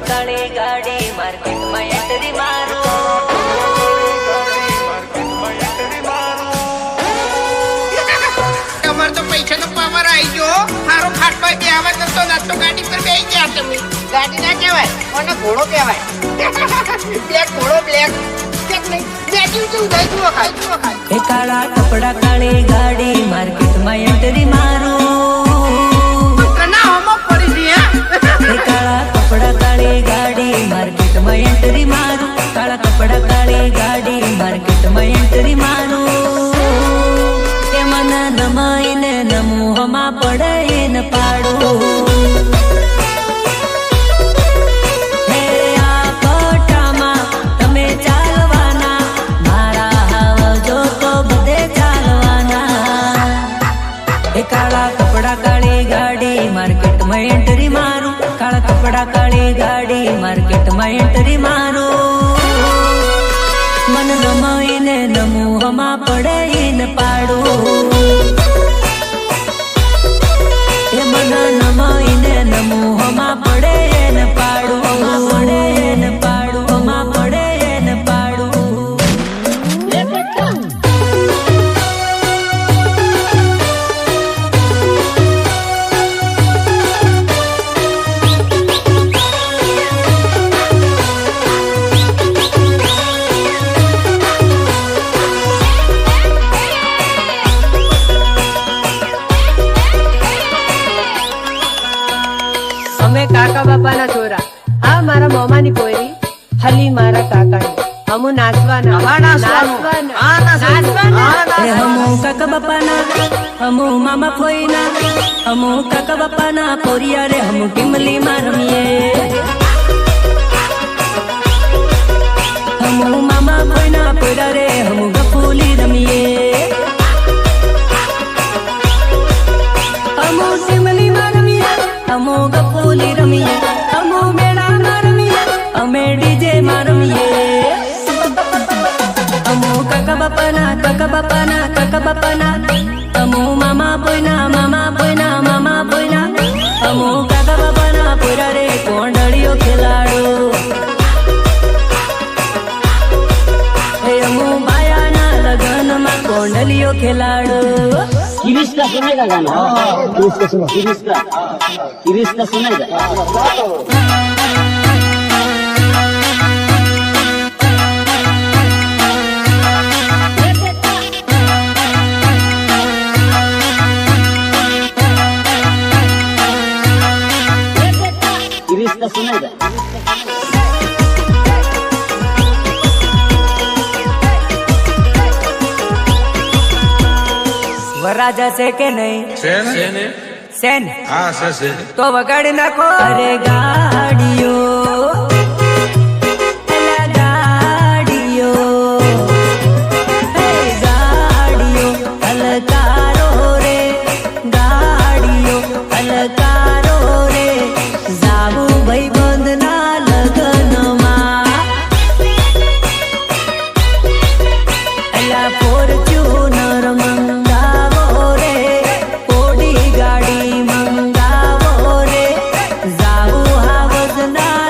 કાળી ગાડી માર્કેટમાં એન્ટ્રી મારો તમાર તો પૈસાનો પાવર આવી ગયો હારો ફાટવા બે આવે તો નાસ્તો ગાડી પર બેસી ગયા તમે ગાડી ના કહેવાય કોને ઘોડો કહેવાય બ્લેક ઘોડો બ્લેક બ્લેક નહીં બેટી તું ગઈ જુઓ ખાય એ કાળા કપડા કાળી ગાડી માર્કેટમાં એન્ટ્રી મારો કના હોમો પડી છે એ કાળા કપડા કાળી ગાડી માર્કેટમાં એન્ટ્રી મારો કાળા કપડા કાળી ગાડી માર્કેટમાં એન્ટ્રી મારો એ મન નમાઈને નમોહમાં પડે ન પાડો काला कपड़ा काली गाड़ी मार्केट में एंट्री मारू काला कपड़ा काली गाड़ी मार्केट में एंट्री मारू मन नमाईने नमूहमा पड़े न पाड़ू ये मन नमाईने नमूहमा पड़े न पाड़ू पड़े न पाड़ू हमा पड़े न पाड़ू કાકા બાપા ના છોરા આ મારા મોમા ની પોયરી હલી મારા કાકા ની હમુ નાચવાના હમુ કાકા બાપા ના હમુ મામા ફોઈ ના હમુ કાકા બાપા ના પોરિયા રે હમુ ટીમલી માં રમીએ હમુ મામા ફોઈ ના પોરિયા રે હમુ ગફુલી રમીએ હમુ ટીમલી માં રમીએ હમુ ગફુલી રમીએ હમુ મેળા માં રમીએ અમે ડીજે માં રમીએ હમુ કાકા બાપા ના હમુ મામા બોયના મામા બોયના હમુ કાકા બાપા ના પોરા રે કોંડળીઓ ખેલાડો હે હમુ બાયા ના લગન માં કોંડલીઓ ખેલાડો किरिश का सुनेगा गाना किरिश का सुनेगा किरिश का सुनेगा વરરાજા છે કે નહીં સેન તો વગાડી નાખો અરે ગાડીઓ હલકારો રે ગાડીઓ હલકારો રે જાવું ભાઈ બંધ ના લગનમાં એલા ફોર્ચ્યુનર મંગાવો રે ઓડી ગાડી મંગાવો રે જાવું હાવજ ના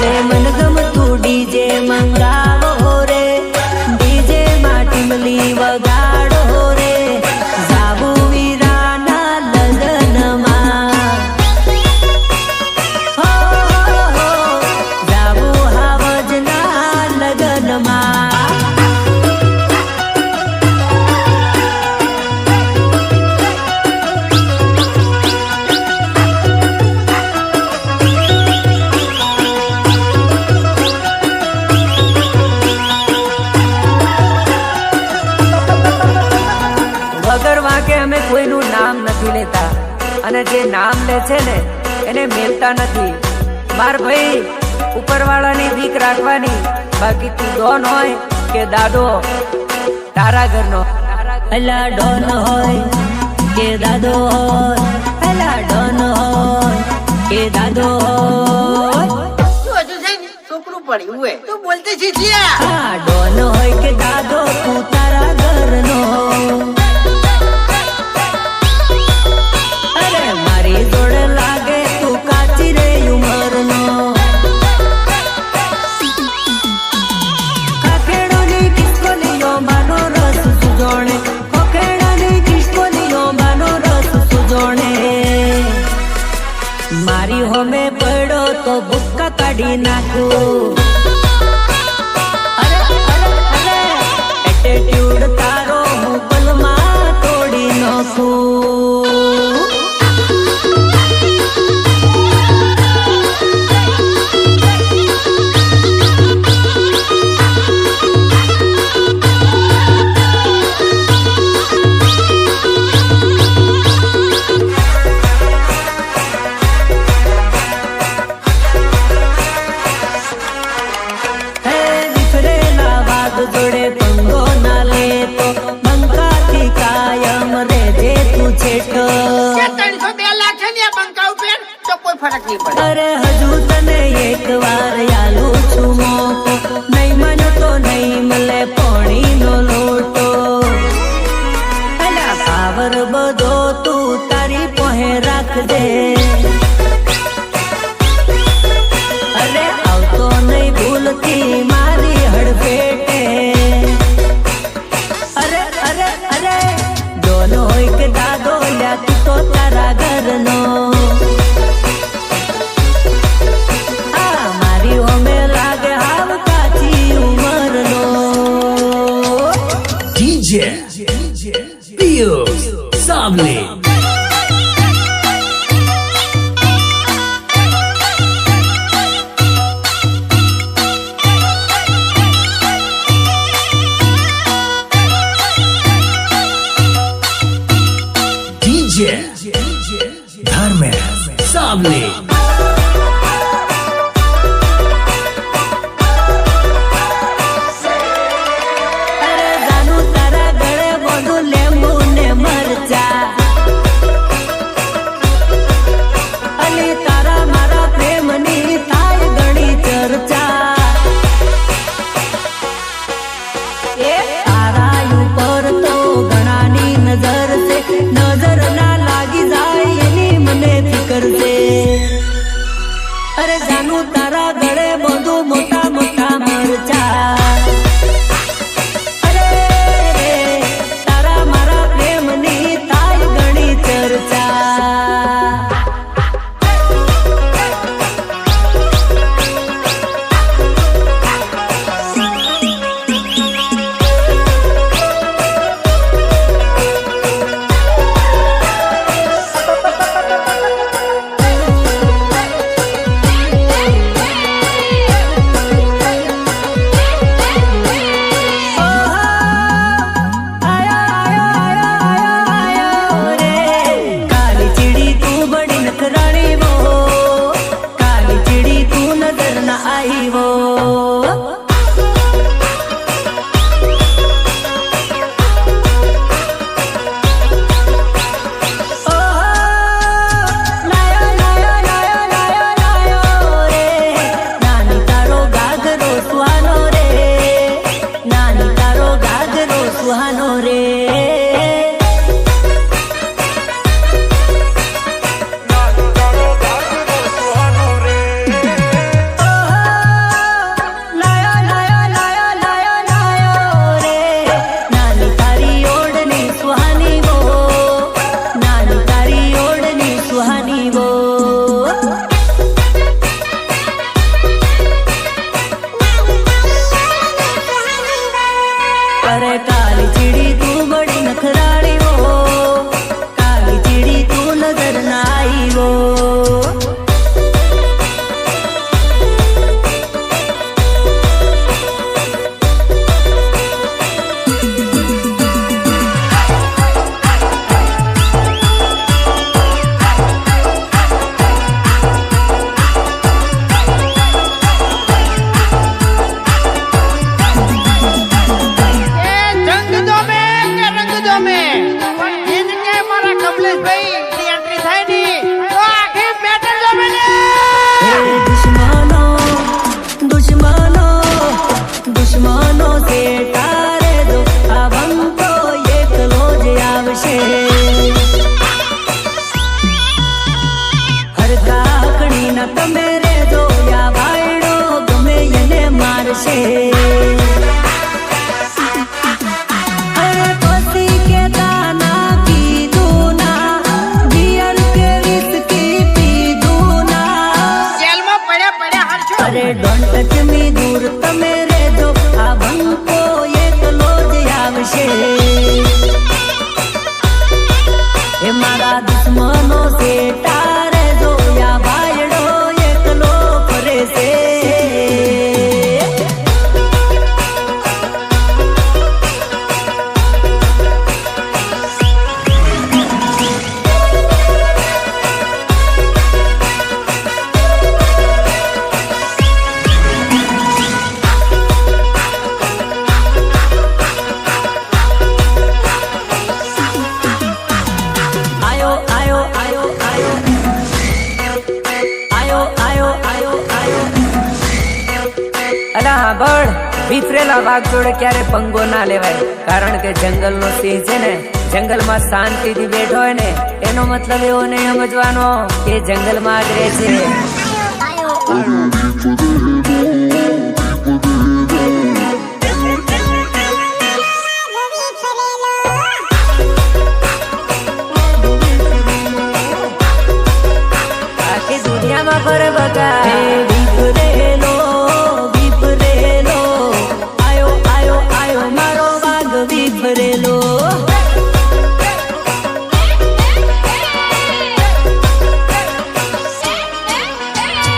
અરે મન ગમતું ડીજે મંગાવો રે, ડીજે માં ટીમલી વગાડો રે, જાવું વીરાના લગ્નમાં, હો જાવું હાવજના લગ્નમાં. વગર વાંકે અમે કોઈનું નામ નથી લેતા, અને જે નામ લે છે ને એને મેલતા નથી. માર ભાઈ ઉપરવાળાની બીક રાખવાની, બાકી તું ડોન હોય કે દાદો તારા ઘરનો. અલા ડોન હોય કે દાદો હોય, અલા ડોન હોય કે દાદો હોય, તું હજુ છે ને છોકરું પડ્યું હોય તું બોલતી શીખ્યા. હા ડોન હોય કે દાદો તું તારા ઘરનો. અરે મારી જોડે લાગે તું કાચી રે ઉંમરનો. ખખેડોની કિસ્કોલીઓ માનો રસ સુજોણે, ખખેડોની કિસ્કોલીઓ માનો રસ સુજોણે. મારી હોમે પડ્યો તો ભૂક્કા કાઢી નાખું. એટીટ્યુડ તારો હું પલમાં તોડી નાખું. હે વિખરેલા વાઘ જોડે પંગો ના લેતો, બંકાથી કાયમ રેજે તું છેટો. 302 લાખ છે ને આ બંકા ઉપર તો કોઈ ફરક નહીં પડે. અરે હજુ તને એક વાર યાલું છું મોકો, નહીં મન તો નહીં મળે પોણીનો લોટો. અલા પાવર બધો તું તારી પોહે રાખજે. અરે આવતો નહીં ભૂલથી મારી હડફેટે. અરે અરે અરે ડોન હોય કે દાદો લ્યા તું તો તારા ઘરનો. આ મારી હોમે લાગે હાવ કાચી ઉંમરનો. DJ Pius Sabli. DJ Dharmesh Sabli. અરે જાનું તારા ગળે બધું લેંબુ ને મરચા. અલી તારા મારા પ્રેમની થાય ઘણી ચર્ચા. એ તારા ઉપર તો ઘણાની નજર છે, નજર ના લાગી જાય એની મને ફિકર છે. અરે જાનું તારા ગળે બધું મોટા મોટા મરચા. અરે રે તારા મારા પ્રેમની થાય ઘણી ચર્ચા. આવશે. અરે પછી કેતા ના કીધું ના, બિયર કે વિસ્કી પીધું ના. જેલમાં પડ્યા હરશો. અરે ડોન્ટ ટચ મી દૂર તમે રહેજો, આ બંકો એકલો જ આવશે. એ મારા દુશ્મનો છે તારે જોયા ભાઈડો એકલો ફરે છે. આયો આયો આયો આયો આયો આયો આયો આયો. અલા હાંભળ, વિફરેલા વાઘ જોડે ક્યારે પંગો ના લેવાય, કારણ કે જંગલનો સિંહ છે ને જંગલમાં શાંતિથી બેઠો હોય ને એનો મતલબ એવો નહીં સમજવાનો કે જંગલમાં જ રહે છે. આખી દુનિયામાં ફરે બગા. વિફરેલો વિફરેલો, આયો આયો આયો મારો વાઘ વિફરેલો.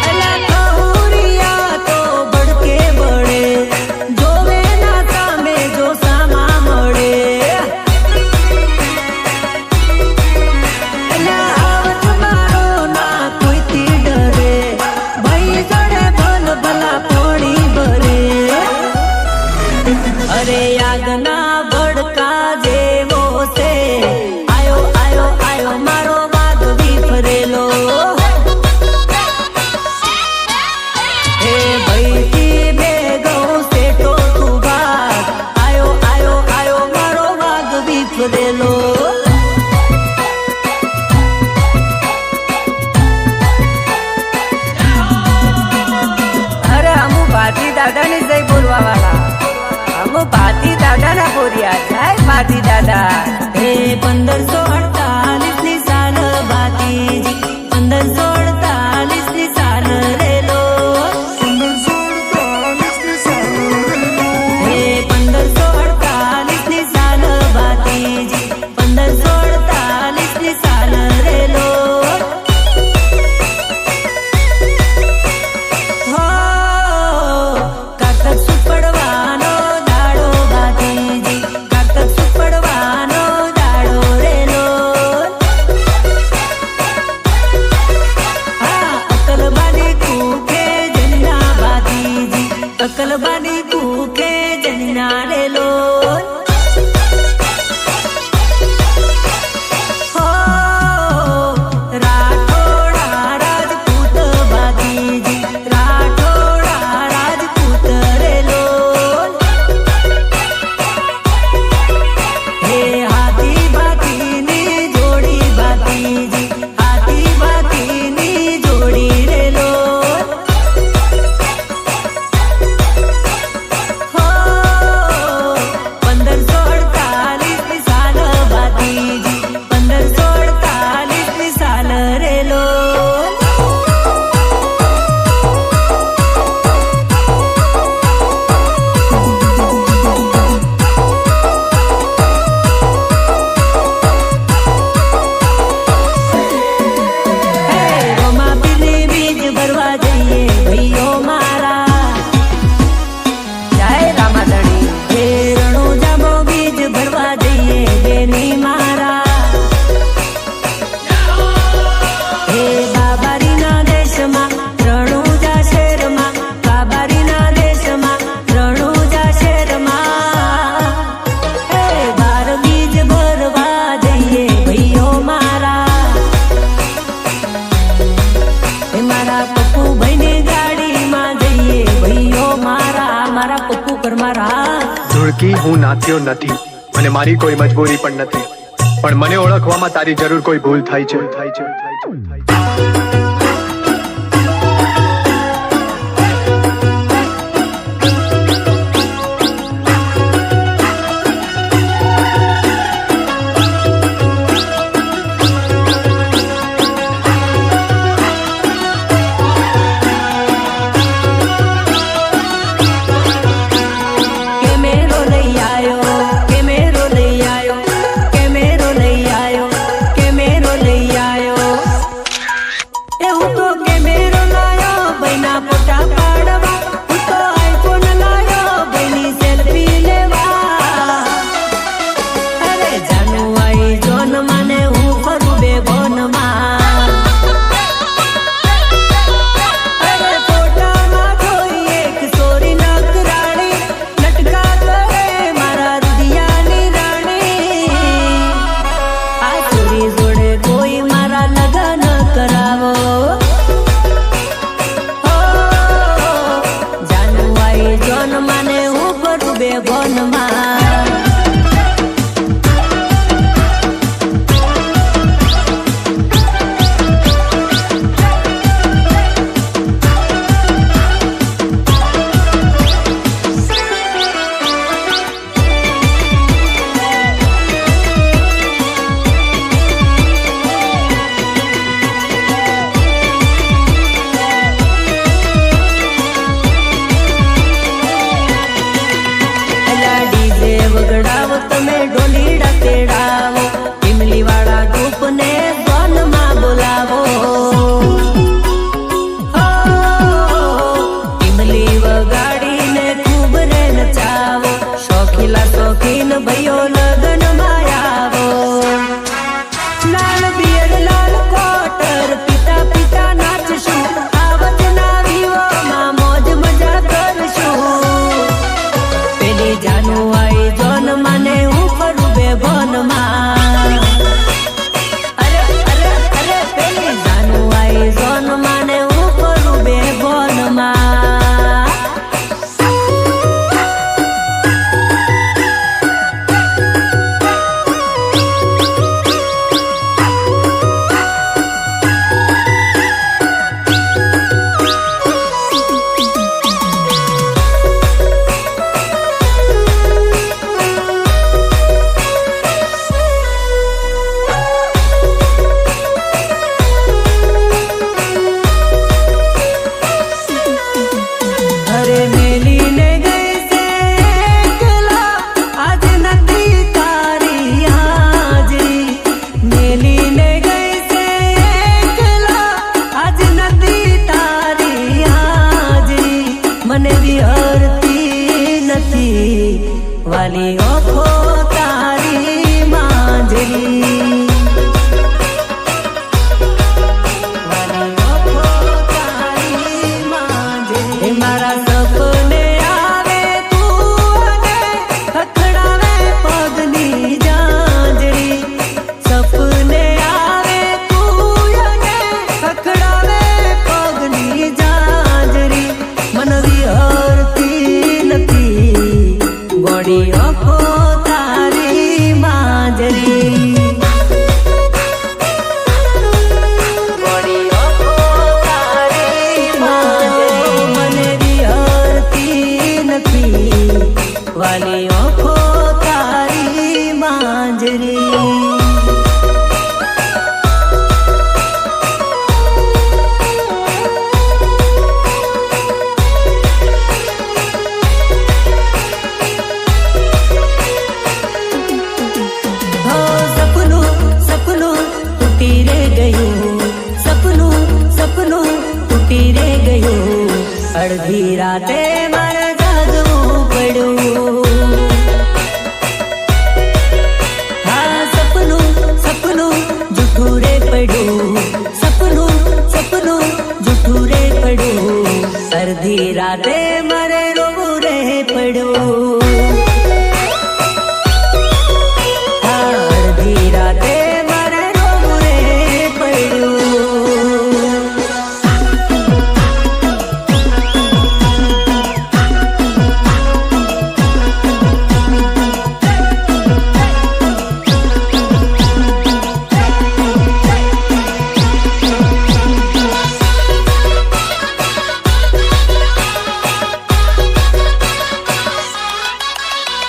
અલા કહુરિયા તો બળકે બળે, જોવે ના સામે જો સામા મળે. અલા આવત મારો ના કોઈથી ડરે, ભાઈ જોડે ભલ ભલા પોણી ભરે. અરે યાદના ભડકા જેવો છે, આયો આયો આયો મારો વાઘ વિફરેલો. હે ભાઈથી બે ગૌ સેટો તું ભાગ, આયો આયો આયો મારો વાઘ વિફરેલો. અરે અમુ ભાતી દાદાની જય બોલવા વાળા, અમુ ભાતી દાદાના બોલ્યા જય ભાતી દાદા. હે 1548 ની સાલ ભાતીજી, 1548 ની સાલ રેલો. હે 1548 ની સાલ ભાતીજી, 1548 ની સાલ રેલો. હો કાતક સુપડવાનો દાડો ભાતીજી, કાતક સુપડવાનો દાડો રેલો. હા અકલબાની કૂકે જન્ના ભાતીજી, અકલબાની કૂકે જન્ના રેલો. હો રાઠોડા રાજપૂત ભાતીજી, રાઠોડા રાજપૂત રેલો. હે હાથી ભાતીની જોડી ભાતીજી, હાથી ભાતીની જોડી રેલો. હો 1548 ની સાલ ભાતીજી, 1548 ની સાલ રેલો. હે રોમા પીલી બીજ ભરવા જઈએ ભાઈઓ મારા. જય રામાધણી. હે રણુજામાં બીજ ભરવા જઈએ બેની મારા. હે બાબારીના દેશમાં રણુજા શહેરમાં, બાબારીના દેશમાં રણુજા શહેરમાં. હે બાર બીજ ભરવા જઈએ ભાઈઓ મારા. હે મારા પપ્પુ ભાઈની ગાડીમાં જઈએ ભાઈઓ મારા, મારા પપ્પુ પર મારા. ધૂળકી હું નાત્યો નથી અને મારી કોઈ મજબૂરી પણ નથી, પણ મને ઓળખવામાં તારી જરૂર કોઈ ભૂલ થાય છે. ભાઈઓ લગન માં આવો લાલ બિયર લાલ કોટર પિતા પિતા નાચશું આવત ના વિવો માં મોજ મજા કરશું પેલી જાનું આઈ જોન મને હું ફરું બે ભન માં અરે અરે અરે પેલી જાનું આઈ જોન મને હું ફરું બે ભન માં અરે મેલીને ગઈ છે એકલા આજ નથી તારી હાજરી મેલીને ગઈ છે એકલા આજ નથી તારી હાજરી મને વિહરતી નથી વાલી ઓખો તારી માંજરી મારા સપને આવે તું અને ખખડાવે પગની જાંજરી સપને આવે તું અને ખખડાવે પગની જાંજરી મન વિહરતી નથી ગોળી ઓખો તારી માંજરી વાલી ઓખો તારી માંજરી હો સપનું સપનું તૂટી રે ગયું સપનું સપનું તૂટી રે ગયું અડધી રાતે મારે જાગવું પડ્યું હા સપનું સપનું જૂઠું રે પડ્યું સપનું સપનું જૂઠું રે પડ્યું અડધી રાતે મારે રોવું રે પડ્યું અડધી રાતે મારે રોવું રે પડ્યું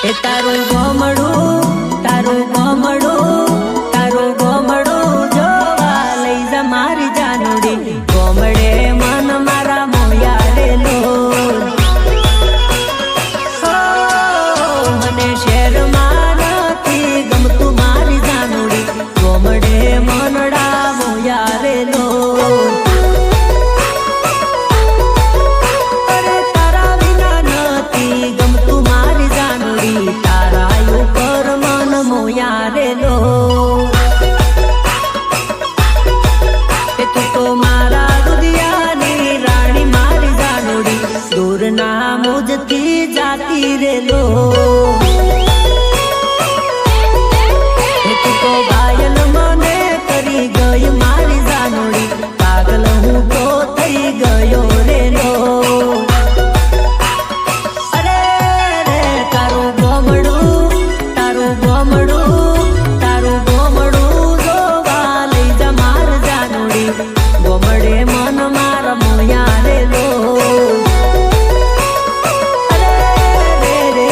એ તારું ગોમડું તારું ગોમડું તારું ગોમડું જોવા લઈ જા મારી જાનુડી ગોમડે મન મારા મોયા રેલો મને શહેરમાં નથી ગમતું મારી જાનુડી ગોમડે મનડા મોયા રેલો અરે તારા વિના નથી ગમતું મારી જાનુડી તારા ઉપર મન મોયા રેલો એ તું તો મારા દુનિયાની રાણી મારી જાનુડી દૂર ના મુજથી જાતી રેલો એ તું તો ઘાયલ મને કરી ગઈ મારી જાનુડી પાગલ હું તો થઈ ગયો રેલો અરે રે તારું ગોમડું તારું ગોમડું તારું ગોમડું જોવા લઈ જા માર જાનુડી ગોમડે મન માર મોયા રેલો અરે રે રે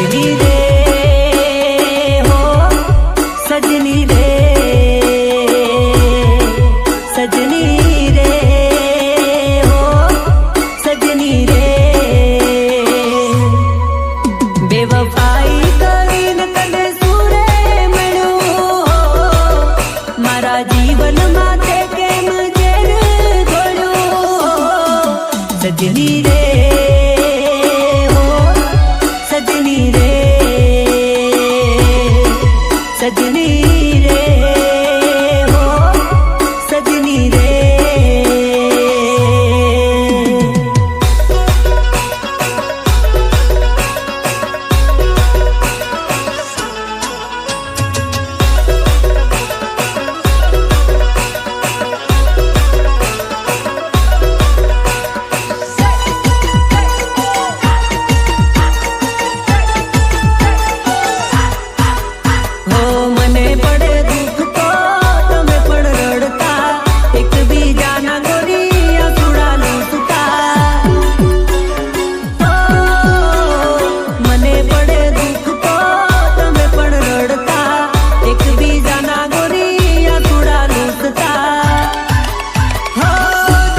सजनी रे हो सजनी रे सजनी रे हो सजनी रे बेवफाई કરીને તને સુરે મળ્યું મારા જીવન માટે કેમ ઝેર ઘોળ્યું સજની રે હો સજની રે સજની રે હો સજની રે હો મને પડે દુઃખ તો તમે પણ રડતા એકબીજાના ગોરીયા સુડા લૂંટતા હો મને પડે દુઃખ તો તમે પણ રડતા એકબીજાના ગોરીયા સુડા લૂંટતા હો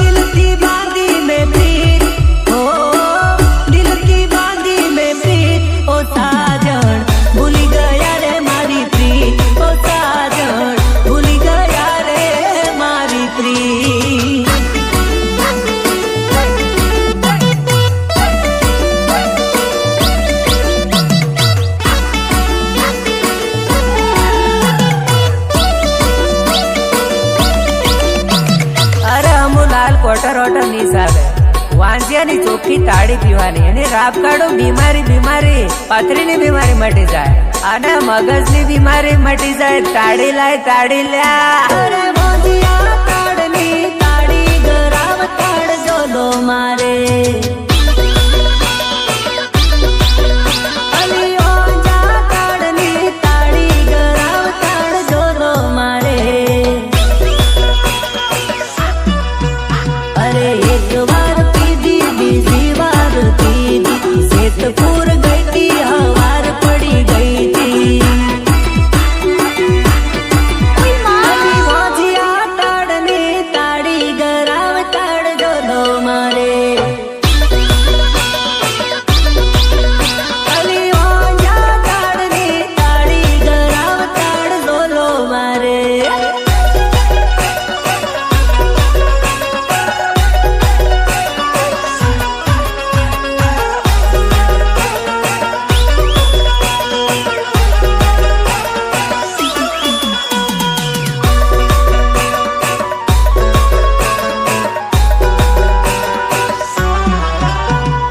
દિલથી બાંધી મેં પ્રીત હો દિલથી બાંધી મેં પ્રીત ઓ સાજણ ભૂલી ગયા રે મારી પ્રીત ઓ સાજણ ભૂલી ગયા રે મારી પ્રીત અરે અમુ લાલ કોટર ઓટર ની સાહેબ વાંજિયાની ચોખ્ખી તાળી પીવાની અને રાપ કાઢો બીમારી પાથરીની બીમારી મટી જાય અને મગજની બીમારી મટી જાય તાળી લાય તાળી લ્યા અરે વાંજિયા તાળની તાળી ગરાવ તાળ જોલો મારે અલી વાંજા તાળની તાળી ગરાવ તાળ જોલો મારે અરે એક વાર પીધી બીજી વાર પીધી સેતપુર ગઈ તી હવાર પડી ગઈ તી અલી વાંજિયા તાળની તાળી ગરાવ તાળ જોલો મારે અલી વાંજા તાળની તાળી ગરાવ તાળ જોલો મારે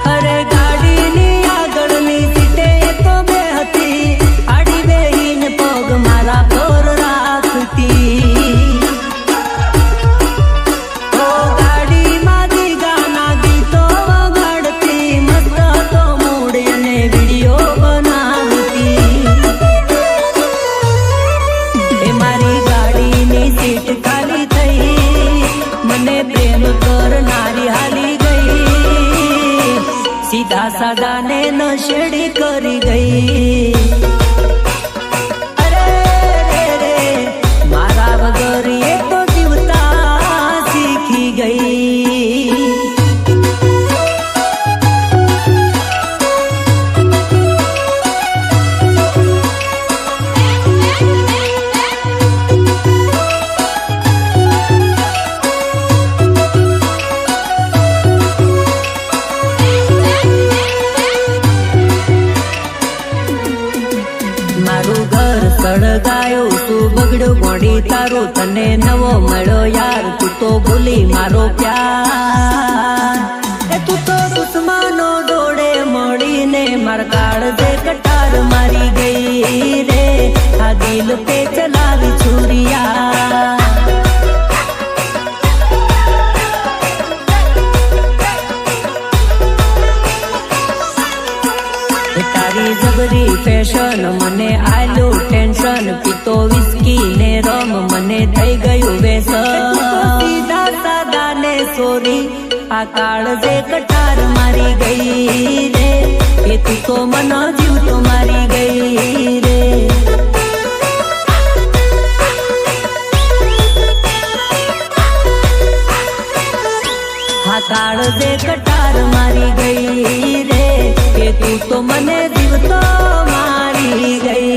અરે ગાડીની આગળની સીટે તો બે હતી આડી બેહીને પગ મારા પર રાખતી ઓ ગાડીમાંથી ગાના ગીતો વગાડતી મસ્ત તો મૂડ અને વિડીયો બનાવતી એ મારી ગાડીની સીટ ખાલી થઈ મને પ્રેમ કરનારી હાલી ગઈ સીધા સાદાને નશેડી કરી ગઈ અરે રે રે મારા વગર એ તો જીવતા શીખી ગઈ મારું ઘર સળગાયું તું બગડ્યું ગોડી તારું તને નવો મળ્યો યાર તું તો ભૂલી મારો પ્યાર એ તું તો દુશ્મનો જોડે મળીને માર કાળજે કટાર મારી ગઈ રે આ દિલ पे ચલાવી છુરિયા તારી જબરી ફેશન મને આલું ટેન્શન પીતો વિસ્કી ને રમ મને થઈ ગયું વ્યસન સીધા સાદા ને સોરી આ કાળજે કટાર મારી ગઈ રે એ તું તો મનો જીવ તો મારી ગઈ રે. હા કાળ દે કટાર મારી ગઈ રે, કે તું તો મને જીવ તો મારી ગઈ.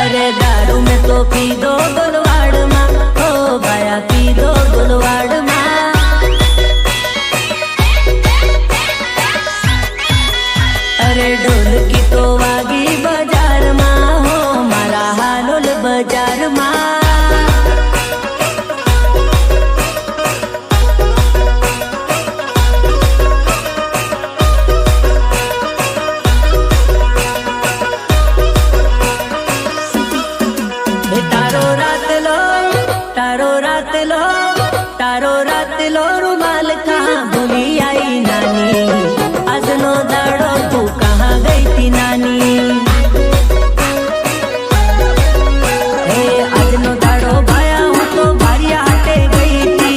अरे दारू में तो पी दो गुलवाड़ माँ, ओ भाया पी दो गुलवाड़ माँ. अरे ढोल की तो वागी बाजार माँ, हो मारा हालोल बाजार माँ. तारो रात लो रुमाल कहाँ भूली आई नानी, अजनो दाड़ो तू कहाँ गई थी नानी. हे अजनो दाड़ो भाया हूँ तो भारिया हटे गई थी.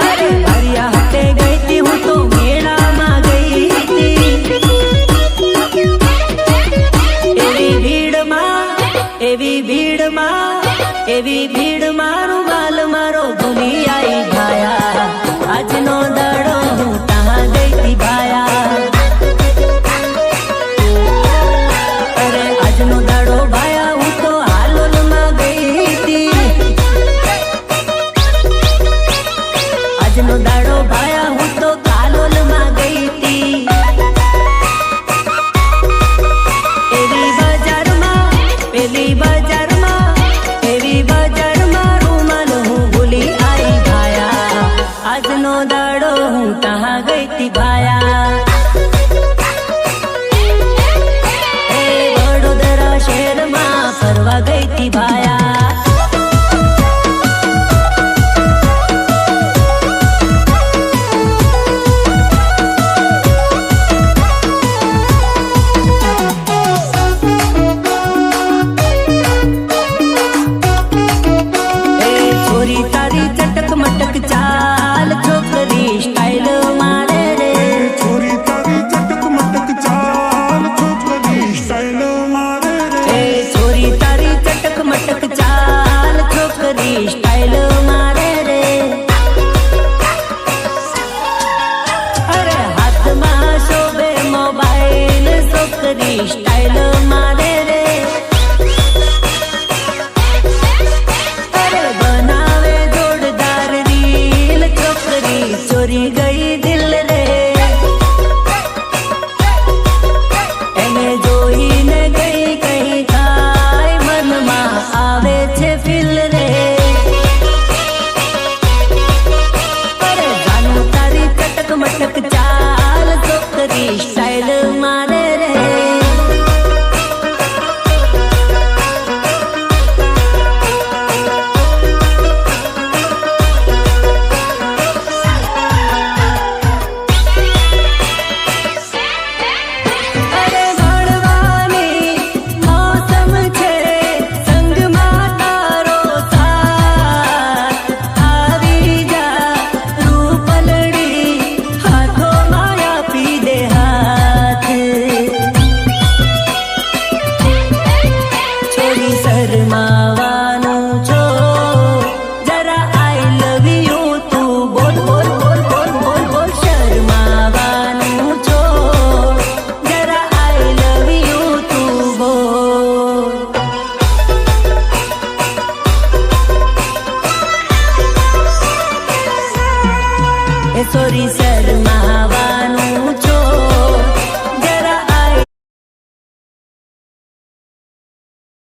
अरे भारिया हटे गई थी हूँ तो मेला में गई थी. एवी भीड़ माँ एवी भीड़ मारू बाल मारो भूली आई भाया, આજનો દાડો હું તાહા ગઈ તી ભાયા. અરે આજનો દાડો ભાયા હું તો હાલોલમાં ગઈ તી. આજનો દાડો ભાયા હું તો કાલોલમાં ગઈ તી. એવી બજારમાં પેલી બજારમાં આજનો દાડો હું તાહા ગઈ તી ભાયા. એ વડોદરા શહેરમાં ફરવા ગઈ તી ભાયા. એ છોરી તારી ચટક મટક ચાલ છોકરી સ્ટાઇલ મારે રે. छोरी तारी चटक मटक चाल छोकरी स्टाइल मारे रे. એ છોરી તારી ચટક મટક ચાલ છોકરી સ્ટાઇલ મારે રે. અરે હાથમાં શોભે મોબાઈલ છોકરી સ્ટાઇલ મારે રે. અરે બનાવે જોરદાર રીલ છોકરી ચોરી ગઈ દિલ રે. એને જોઈને ગઈ કઈ થાય મનમાં આવે છે ફીલ રે. અરે જાનું તારી ચટક મટક ચાલ છોકરી સ્ટાઇલ મારે રે. સોરી છે